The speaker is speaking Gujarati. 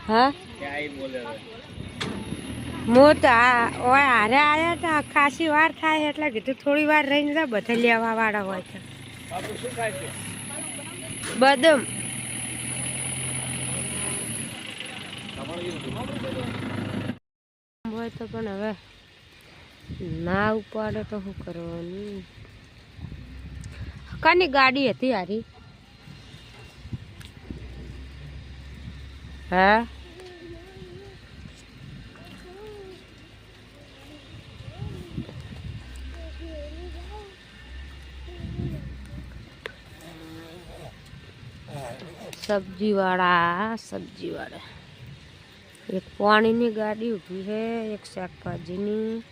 हाँ मो तो हारे आया था खासी वार थाय એટલે કીધું થોડી વાર રહીને જા બધા લેવા વાળા હોય છે બાપુ શું ખાય છે બદામ હોય તો પણ હવે ના ઉપાડે તો શું કરવાનું કાની ગાડી હતી હારી હા सब्जी वाला एक पानी नी गाड़ी उभी है एक शाकभाजी नी